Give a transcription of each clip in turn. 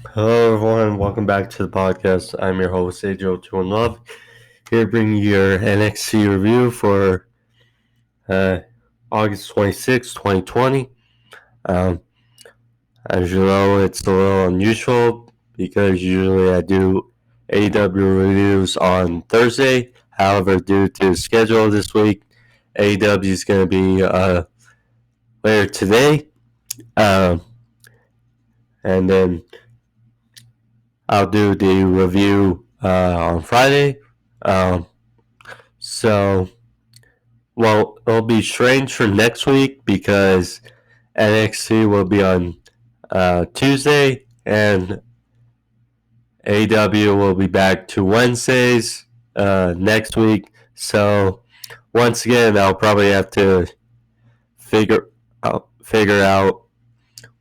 Hello, everyone. Welcome back to the podcast. I'm your host, AJ02 in Love, here bringing you your NXT review for uh, August 26, 2020. Um, as you know, it's a little unusual because usually I do AEW reviews on Thursday. However, due to the schedule this week, AEW is going to be later today. Um, and then I'll do the review on Friday. Um, so, it'll be strange for next week because NXT will be on Tuesday and AEW will be back to Wednesdays next week. So, once again, I'll probably have to figure out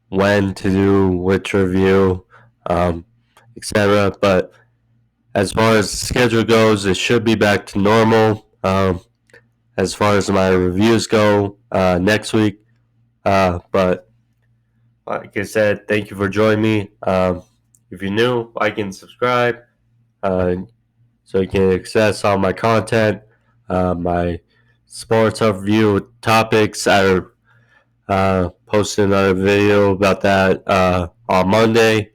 when to do which review, etc. But as far as the schedule goes, it should be back to normal. As far as my reviews go next week. But like I said, thank you for joining me. If you're new, like and subscribe so you can access all my content, my sports overview topics. I posted another video about that on Monday.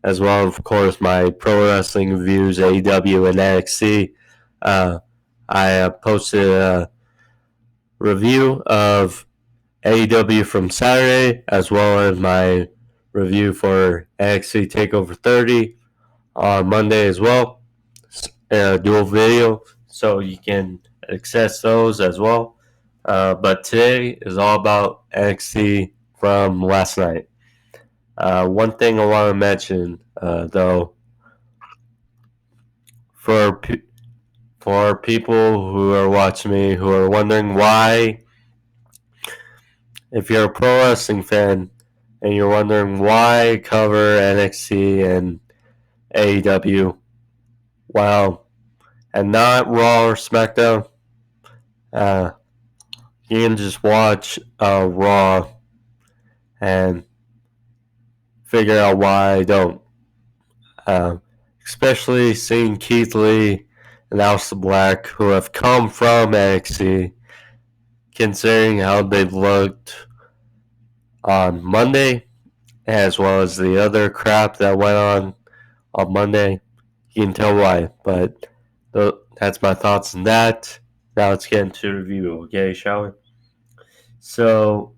As well, of course, my pro wrestling reviews, AEW and NXT. I posted a review of AEW from Saturday, as well as my review for NXT TakeOver 30 on Monday as well. Dual video, so you can access those as well. But today is all about NXT from last night. One thing I want to mention, though, for for people who are watching me who are wondering why, if you're a pro wrestling fan and you're wondering why cover NXT and AEW, well, and not Raw or SmackDown, uh, you can just watch Raw and figure out why I don't. Uh, Especially seeing Keith Lee and Aleister Black, who have come from NXT, considering how they've looked on Monday, as well as the other crap that went on Monday. You can tell why, but that's my thoughts on that. Now let's get into the review, okay, shall we? So,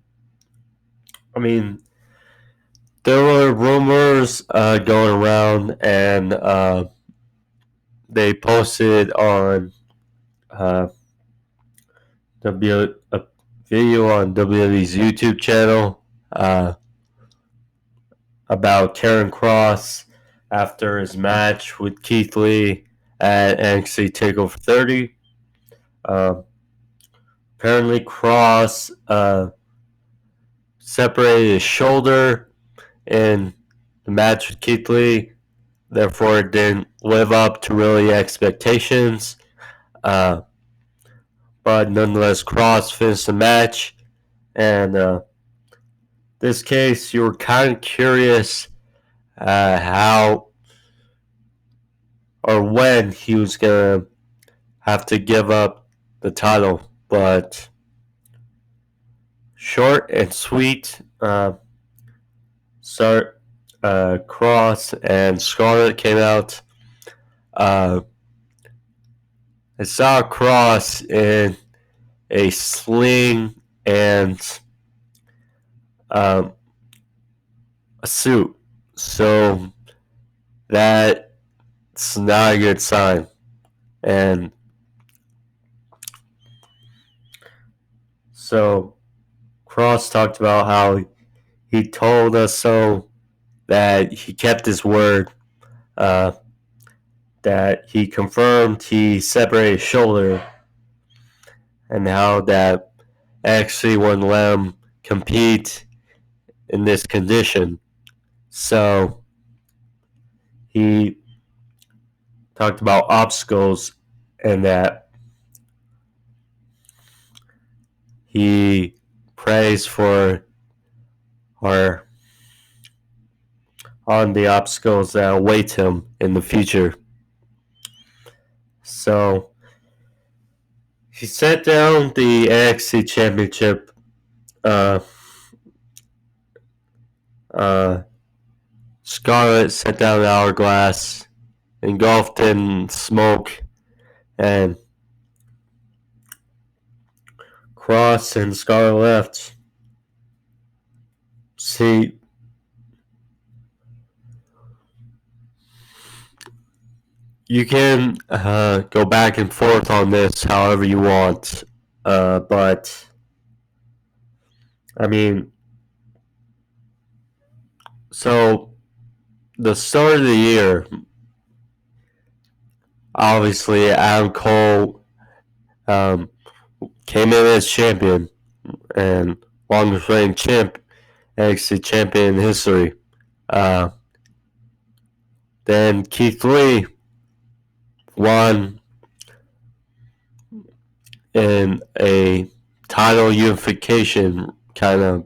I mean, there were rumors going around, and they posted on uh, a video on WWE's YouTube channel about Karrion Kross after his match with Keith Lee at NXT TakeOver 30. Uh, Apparently, Kross separated his shoulder in the match with Keith Lee. Therefore, it didn't live up to really expectations. But nonetheless, Kross finished the match. And this case, you were kind of curious how or when he was going to have to give up the title. But short and sweet, Kross and Scarlett came out. I saw Kross in a sling and a suit, so that's not a good sign. And so Kross talked about how he told us so, that he kept his word, that he confirmed he separated his shoulder, and how that actually wouldn't let him compete in this condition. So he talked about obstacles and that he prays for our on the obstacles that await him in the future. So he set down the NXT Championship. Scarlett set down the hourglass, engulfed in smoke, and Cross and Scarlett left. See, you can go back and forth on this however you want, but I mean, so the start of the year, obviously Adam Cole came in as champion and longest reigning NXT champion in history. Then Keith Lee won in a title unification kind of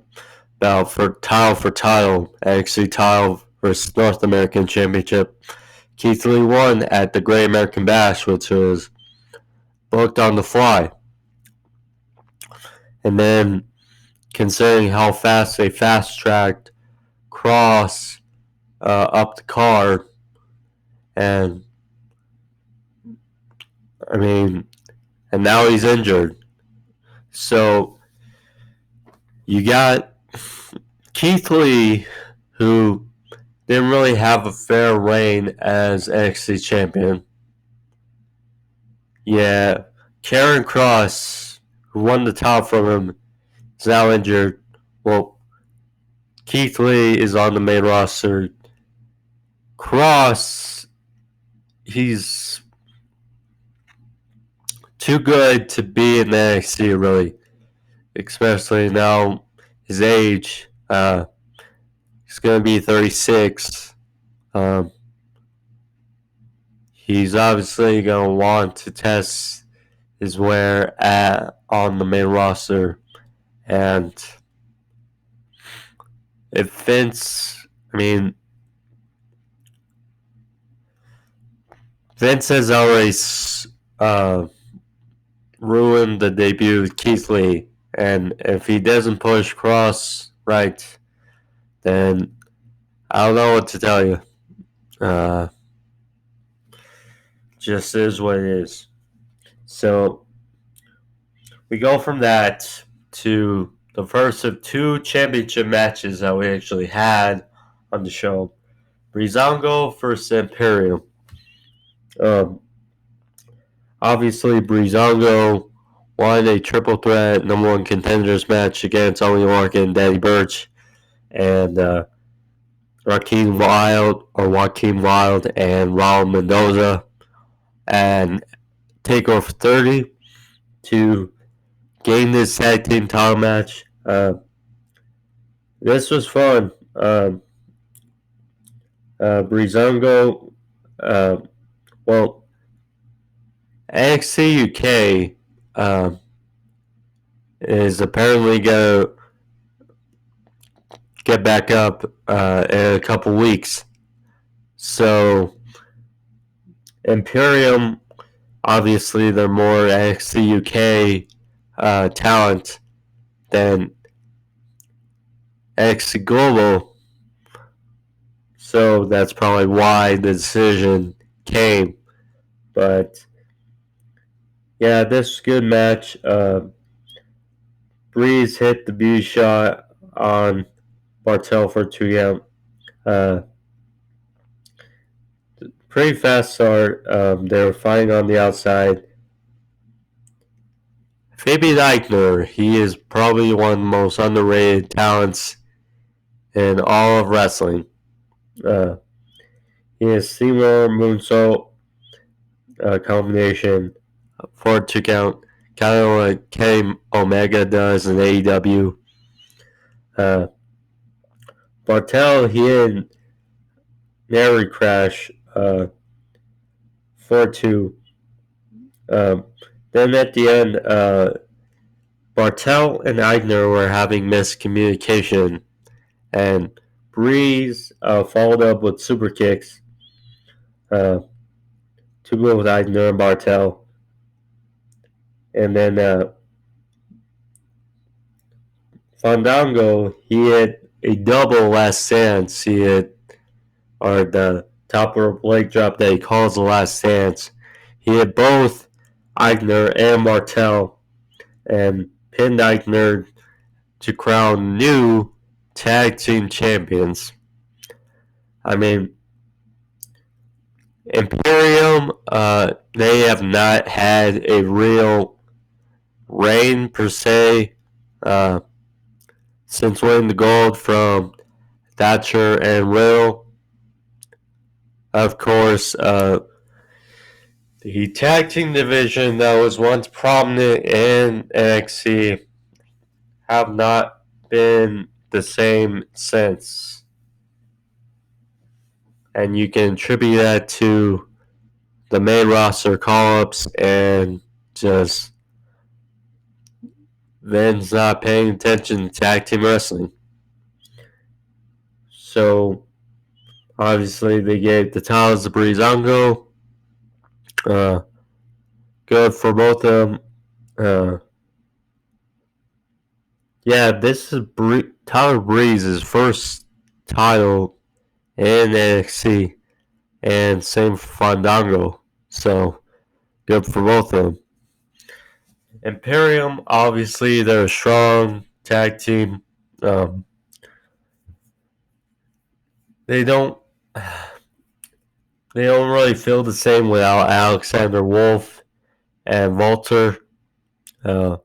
bout for title, NXT title versus North American Championship. Keith Lee won at the Great American Bash, which was booked on the fly. And then, considering how fast they fast-tracked Cross up the card, and I mean, and now he's injured. So you got Keith Lee, who didn't really have a fair reign as NXT champion. Yeah, Karrian Kross, who won the title from him, is now injured. Well, Keith Lee is on the main roster. Kross, he's too good to be in the NXT, really, especially now his age. He's going to be 36. He's obviously going to want to test his wear on the main roster. And if Vince has already ruined the debut of Keith Lee. And if he doesn't push Kross right, then I don't know what to tell you. Just is what it is. So we go from that to the first of two championship matches that we actually had on the show. Breezango versus Imperium. Obviously, Breezango won a triple threat number one contenders match against Only Larkin and Daddy Burch, and Joaquin Wild and Raul Mendoza, and TakeOver 30 to gain this tag team title match. This was fun. Breezango, well, NXT UK is apparently going to get back up in a couple weeks. So, Imperium, obviously, they're more NXT UK talent than NXT Global. So, that's probably why the decision came. But, yeah, this was a good match. Breeze hit the beauty shot on Bartel for a 2 count. Pretty fast start. They were fighting on the outside. Fabian Eichner, he is probably one of the most underrated talents in all of wrestling. He has steamroller moonsault combination for a 2 count, kind of like Kenny Omega does in AEW. Bartel, he had Mary crash 4-2. Then at the end, Bartel and Eichner were having miscommunication, and Breeze followed up with super kicks. To go with Eisner and Bartel. And then Fandango, he hit a double last dance. He hit, or the top rope leg drop that he calls the last dance. He hit both Eisner and Martel and pinned Eisner to crown new tag team champions. I mean, Imperium, they have not had a real reign per se since winning the gold from Thatcher and Riddle. Of course, the tag team division that was once prominent in NXT have not been the same since. And you can attribute that to the main roster call-ups and just Vince not paying attention to tag team wrestling. So, obviously, they gave the titles to Breezango. Good for both of them. Yeah, this is Tyler Breeze's first title in NXT, and same for Fandango. So, good for both of them. Imperium, obviously, they're a strong tag team. They don't really feel the same without Alexander Wolf and Walter. But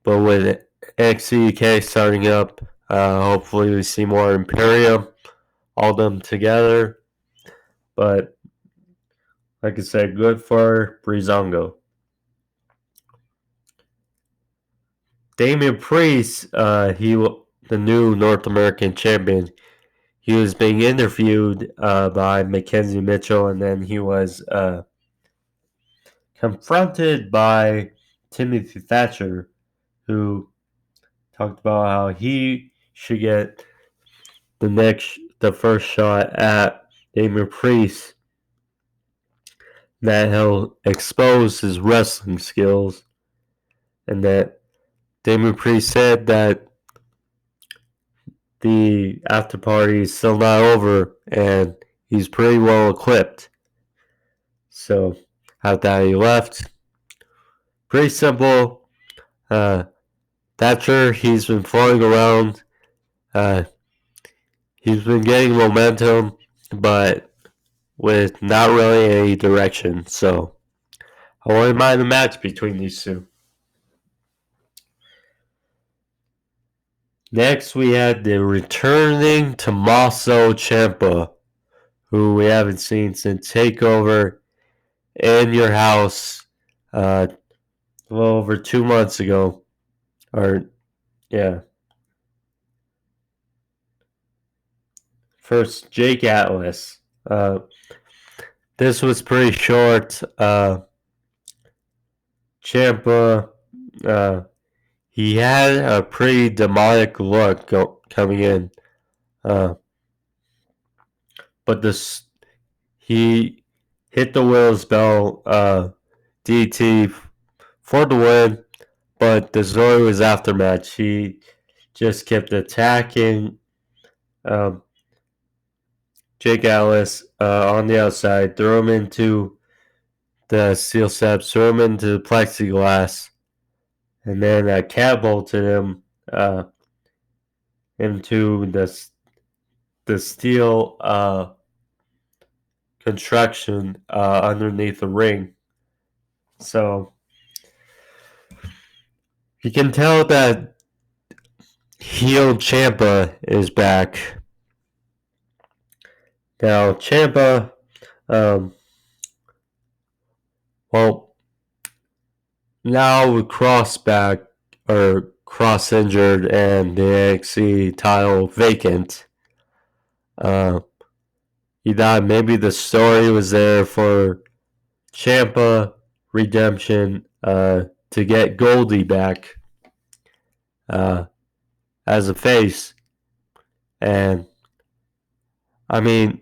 with NXT UK starting up, hopefully we see more Imperium, all of them together. But like I said, good for Breezango. Damian Priest, the new North American champion. He was being interviewed by Mackenzie Mitchell, and then he was confronted by Timothy Thatcher, who talked about how he should get the first shot at Damian Priest, that he'll expose his wrestling skills, and that Damian Priest said that the after party is still not over and he's pretty well equipped. So after he left, pretty simple. Thatcher, he's been floating around. He's been getting momentum, but with not really any direction. So I wouldn't mind a match between these two. Next, we had the returning Tommasco Ciampa, who we haven't seen since TakeOver in Your House a little over 2 months ago. First, Jax Atlas. This was pretty short. Ciampa, he had a pretty demonic look coming in. But he hit the Will's Bell DT for the win, but the story was aftermatch. He just kept attacking Jax Atlas on the outside, threw him into the steel steps, threw him into the plexiglass, and then catapulted him into the steel construction underneath the ring. So you can tell that heel Ciampa is back. Now Ciampa, now with Cross back, or Cross injured, and the NXT title vacant, you thought maybe the story was there for Ciampa redemption to get Goldie back as a face, and I mean,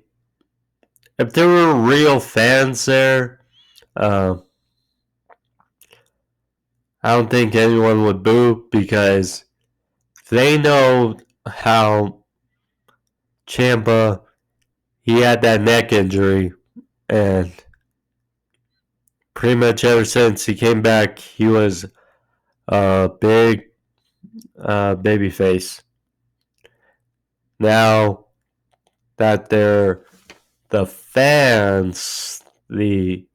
if there were real fans there, I don't think anyone would boo because they know how Ciampa, he had that neck injury, and pretty much ever since he came back, he was a big baby face. Now that they're the fans, the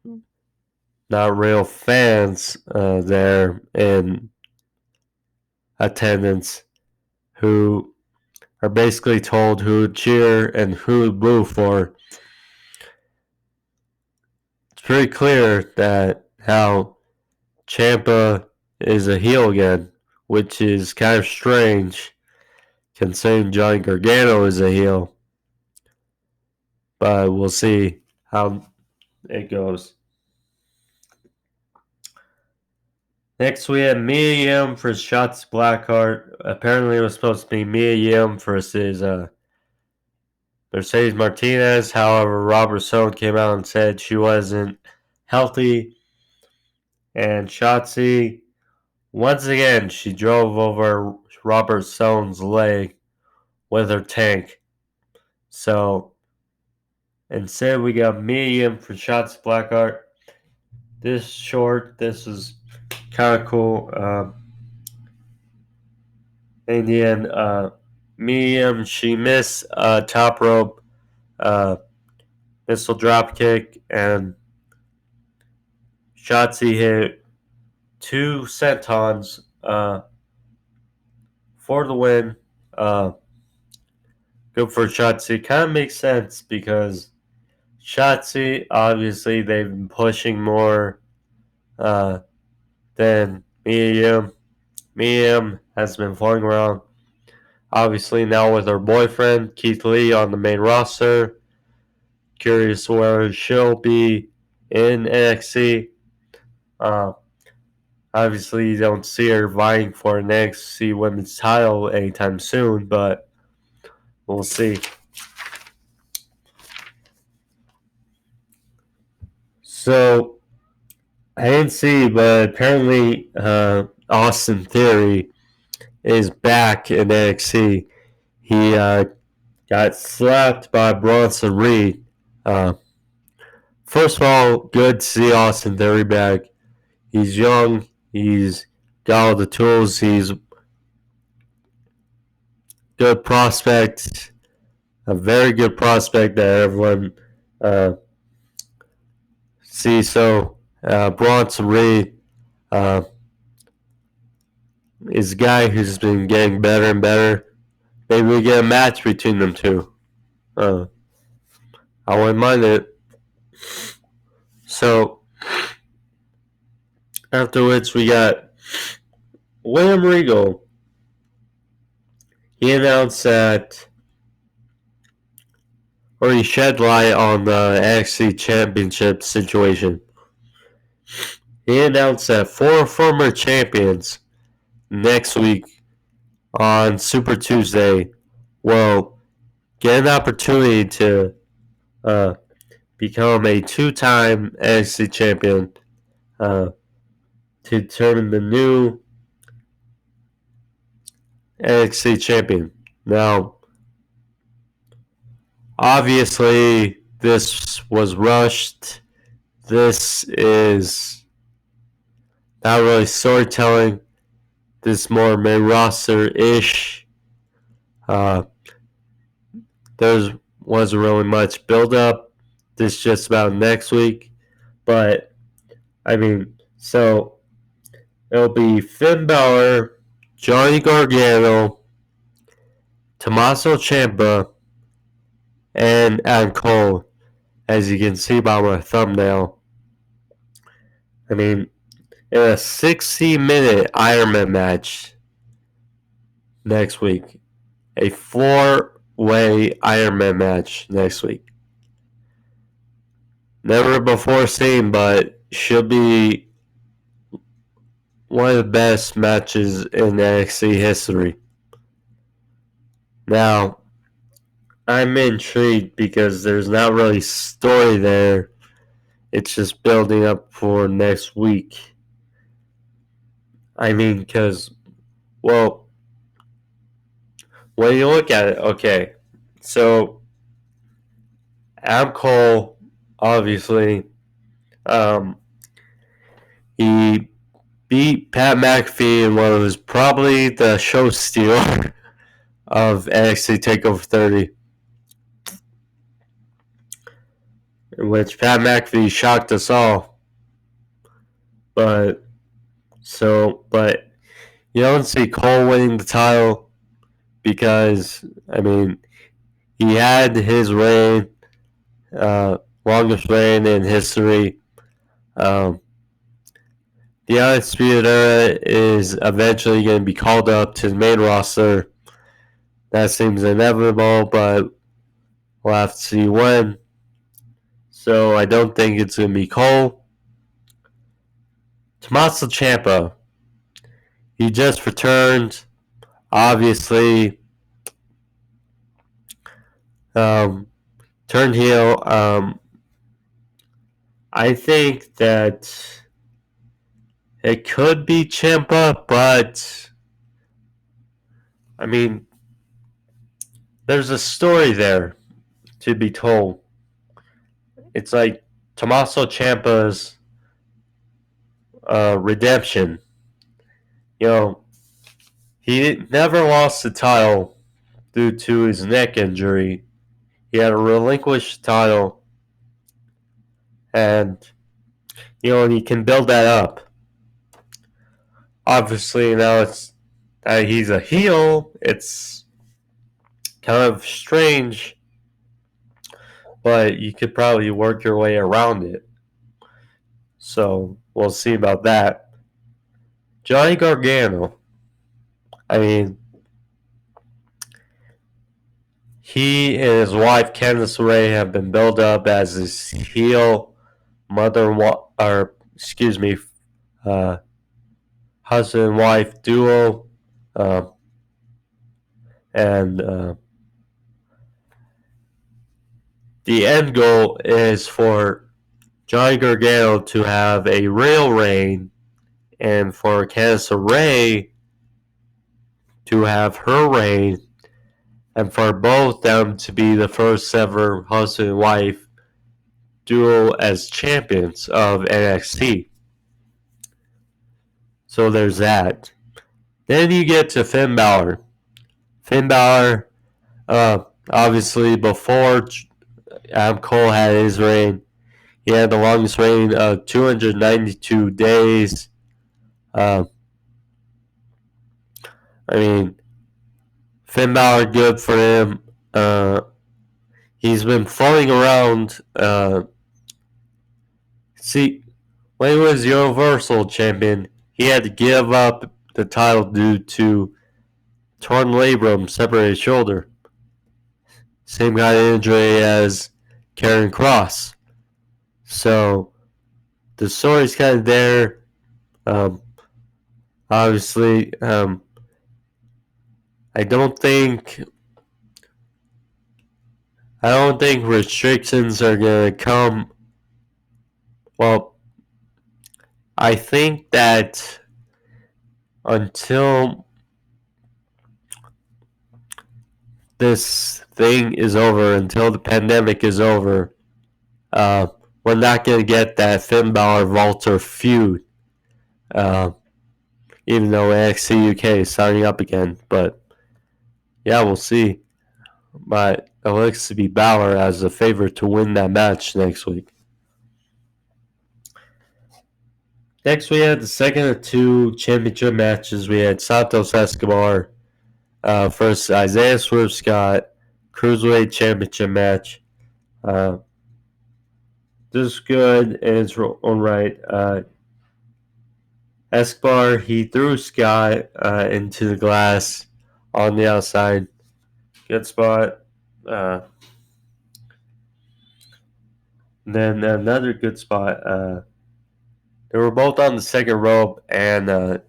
not real fans there in attendance, who are basically told who to cheer and who to boo for. It's pretty clear that how Ciampa is a heel again, which is kind of strange considering Johnny Gargano is a heel. But we'll see how it goes. Next, we had Mia Yim for Shotzi Blackheart. Apparently, it was supposed to be Mia Yim versus Mercedes Martinez. However, Robert Stone came out and said she wasn't healthy. And Shotzi, once again, she drove over Robert Stone's leg with her tank. So, instead, we got Mia Yim for Shotzi Blackheart. This is kind of cool. In the end, Mia, she missed a top rope missile drop kick, and Shotzi hit 2 sentons for the win. Good for Shotzi. Kind of makes sense because Shotzi, obviously, they've been pushing more than Mia Yim. Mia Yim has been floating around. Obviously, now with her boyfriend, Keith Lee, on the main roster. Curious where she'll be in NXT. Obviously, you don't see her vying for an NXT women's title anytime soon, but we'll see. So, I didn't see, but apparently Austin Theory is back in NXT. He got slapped by Bronson Reed. First of all, good to see Austin Theory back. He's young. He's got all the tools. He's a good prospect. A very good prospect that everyone sees. So, Bronson Reed is a guy who's been getting better and better. Maybe we get a match between them two. I wouldn't mind it. So, afterwards, we got William Regal. He announced that, or he shed light on the NXT Championship situation. He announced that 4 former champions next week on Super Tuesday will get an opportunity to become a 2-time NXT champion to determine the new NXT champion. Now, obviously, this was rushed. This is not really storytelling. This is more main roster-ish. There wasn't really much build-up. This is just about next week. But, I mean, so it'll be Finn Balor, Johnny Gargano, Tommaso Ciampa, and Adam Cole, as you can see by my thumbnail. I mean, in a 60-minute Ironman match next week. A 4-way Ironman match next week. Never before seen, but should be one of the best matches in NXT history. Now, I'm intrigued because there's not really story there. It's just building up for next week. I mean, because, well, when you look at it, okay, so Adam Cole, obviously, he beat Pat McAfee in what was probably the show stealer of NXT TakeOver 30, in which Pat McAfee shocked us all. But you don't see Cole winning the title because, I mean, he had his reign, longest reign in history. The Undisputed Era is eventually going to be called up to the main roster. That seems inevitable, but we'll have to see when. So I don't think it's going to be Cole. Tommasco Ciampa. He just returned. Obviously, turned heel. I think that it could be Ciampa, but I mean, there's a story there to be told. It's like Tommaso Ciampa's redemption. You know, he never lost the title due to his neck injury. He had a relinquished title, and he can build that up. Obviously, now it's that he's a heel. It's kind of strange, but you could probably work your way around it. So we'll see about that. Johnny Gargano. I mean, he and his wife Candice LeRae have been built up as his heel husband and wife duo, and the end goal is for Johnny Gargano to have a real reign, and for Candice LeRae to have her reign, and for both them to be the first ever husband and wife duo as champions of NXT. So there's that. Then you get to Finn Balor. Finn Balor, obviously before Adam Cole had his reign, he had the longest reign of 292 days. I mean, Finn Balor, good for him. He's been floating around. See, when he was Universal Champion, he had to give up the title due to torn labrum, separated shoulder. Same kind of injury as Karrian Kross. So the story's kind of there. Obviously, I don't think restrictions are going to come. Well, I think that until this thing is over, until the pandemic is over, we're not going to get that Finn Balor-Walter feud. Even though NXT UK is starting up again. But, yeah, we'll see. But it looks to be Balor as a favorite to win that match next week. Next, we had the second of two championship matches. We had Santos EscoBar versus Isaiah Swerve Scott, Cruiserweight Championship match. This is good in its own right. Escobar, he threw Scott into the glass on the outside. Good spot. Then another good spot. They were both on the second rope, and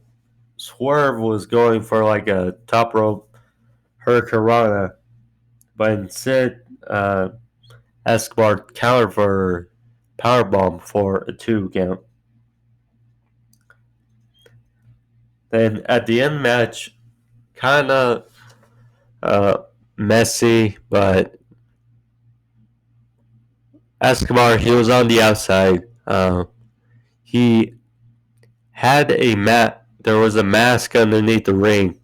Swerve was going for like a top rope hurricanrana, but instead Escobar countered for powerbomb for a 2 count. Then at the end of the match, kind of messy, but Escobar, he was on the outside. He had a mat. There was a mask underneath the ring,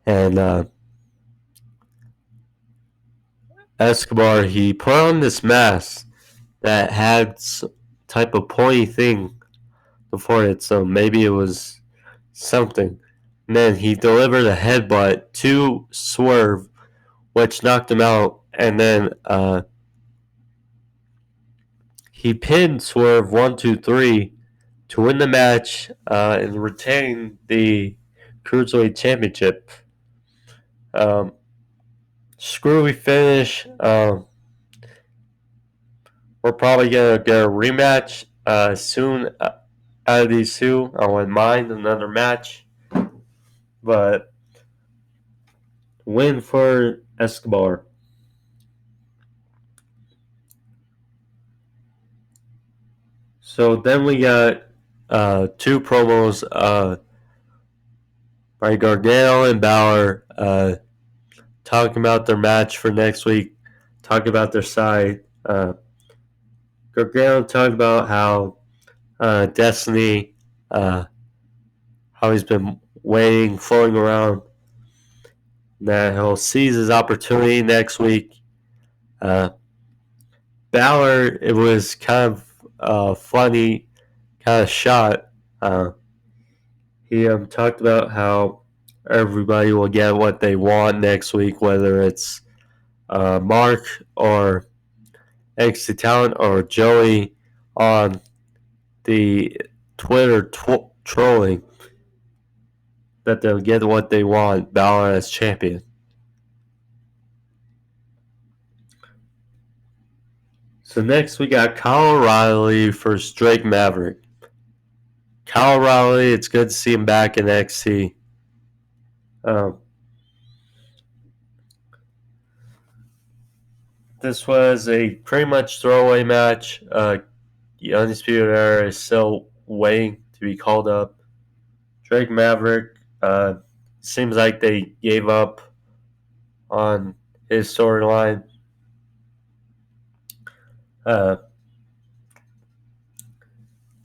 and Escobar, he put on this mask that had type of pointy thing before it, so maybe it was something. And then he delivered a headbutt to Swerve, which knocked him out, and then he pinned Swerve 1, 2, 3 to win the match and retain the Cruiserweight Championship. Screwy finish. We're probably going to get a rematch soon out of these two. I wouldn't mind another match. But win for Escobar. So then we got 2 promos by Gargano and Balor talking about their match for next week, talking about their side. Gargano talked about how Destiny, how he's been waiting, floating around, that he'll seize his opportunity next week. Balor, it was kind of funny, kind of shot. He talked about how everybody will get what they want next week, whether it's Mark or NXT Talent or Joey on the Twitter trolling, that they'll get what they want, Balor as champion. So next we got Kyle O'Reilly versus Drake Maverick. Kyle O'Reilly, it's good to see him back in NXT. This was a pretty much throwaway match. The Undisputed Era is still waiting to be called up. Drake Maverick, seems like they gave up on his storyline. Kyle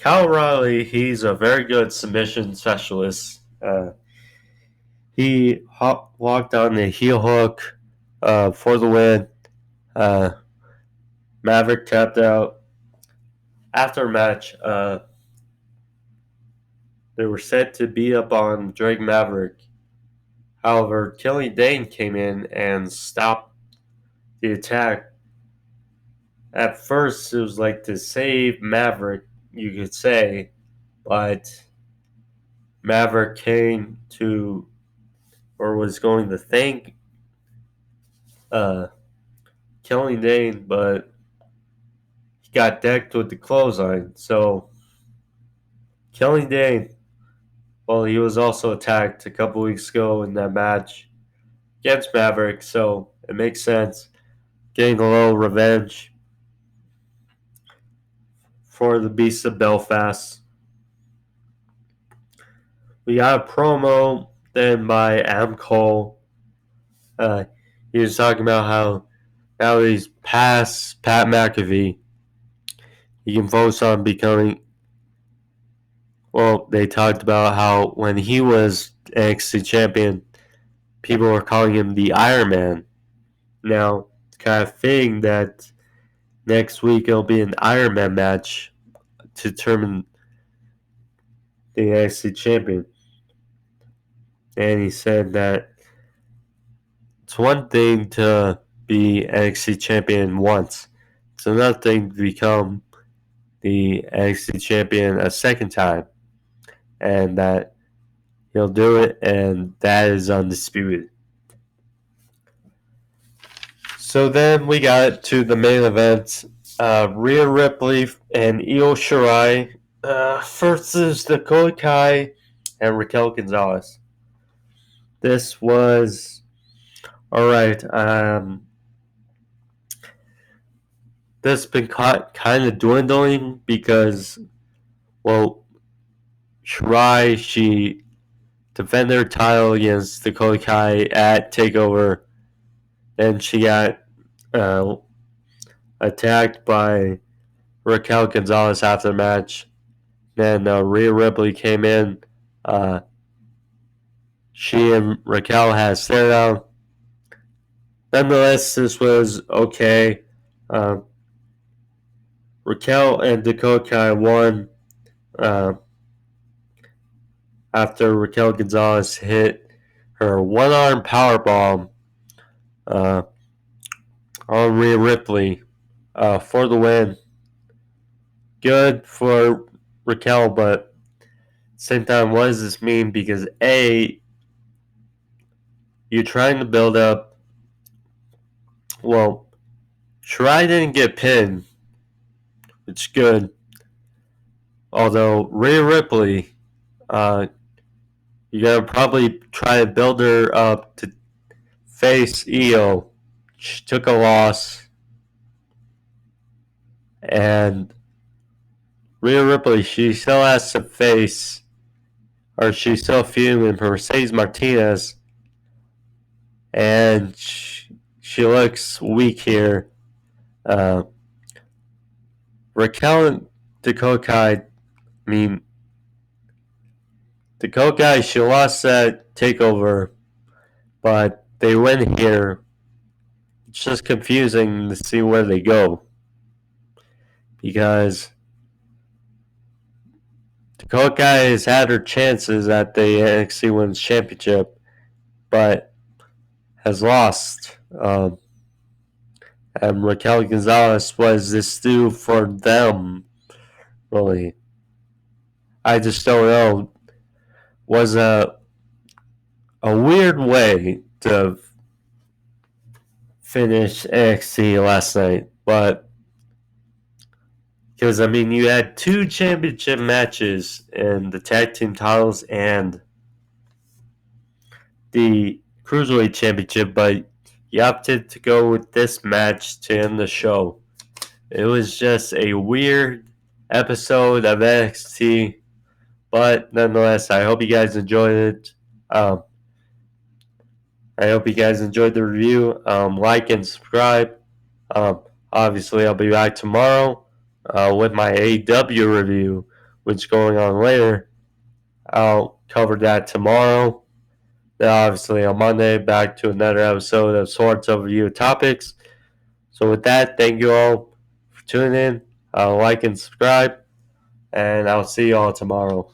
O'Reilly, he's a very good submission specialist. He walked on the heel hook for the win. Maverick tapped out. After a match, they were set to beat up on Drake Maverick. However, Killian Dane came in and stopped the attack. At first, it was like to save Maverick, you could say, but Maverick came to, or was going to thank Killian Dane, but he got decked with the clothesline. So Killian Dane, well, he was also attacked a couple weeks ago in that match against Maverick, so it makes sense. Getting a little revenge for the Beast of Belfast. We got a promo then by Adam Cole. He was talking about how now he's past Pat McAfee, he can focus on becoming. Well, they talked about how when he was NXT champion, people were calling him the Iron Man. Now, it's kind of fitting that next week it'll be an Iron Man match to determine the NXT champion. And he said that it's one thing to be NXT champion once. It's another thing to become the NXT champion a second time. And that he'll do it, and that is undisputed. So then we got to the main event. Rhea Ripley and Io Shirai versus Dakota Kai and Raquel Gonzalez. This was alright. that's been kind of dwindling because, well, Shirai, she defended her title against Dakota Kai at TakeOver. Then she got attacked by Raquel Gonzalez after the match. Then Rhea Ripley came in. She and Raquel had a stare down. Nonetheless, this was okay. Raquel and Dakota Kai won after Raquel Gonzalez hit her one-arm powerbomb on Rhea Ripley for the win. Good for Raquel, but at the same time, what does this mean? Because A, you're trying to build up. Well, Shirai didn't get pinned, which is good. Although Rhea Ripley, you're gonna probably try to build her up to face Io. She took a loss, and Rhea Ripley, she still has to face, or she's still feuding for Mercedes Martinez, and she looks weak here. Raquel and Dakota, Dakota, she lost that TakeOver, but they win here. It's just confusing to see where they go, because Dakota has had her chances at the NXT Women's Championship, but has lost. And Raquel Gonzalez, was this due for them? Really, I just don't know. Was a weird way to finish NXT last night, but because you had 2 championship matches in the tag team titles and the Cruiserweight Championship, but you opted to go with this match to end the show. It was just a weird episode of NXT, but nonetheless, I hope you guys enjoyed it. I hope you guys enjoyed the review. Like and subscribe. Obviously, I'll be back tomorrow with my AEW review, which is going on later. I'll cover that tomorrow. Then obviously on Monday, back to another episode of Swords Overview Topics. So with that, thank you all for tuning in. Like and subscribe, and I'll see you all tomorrow.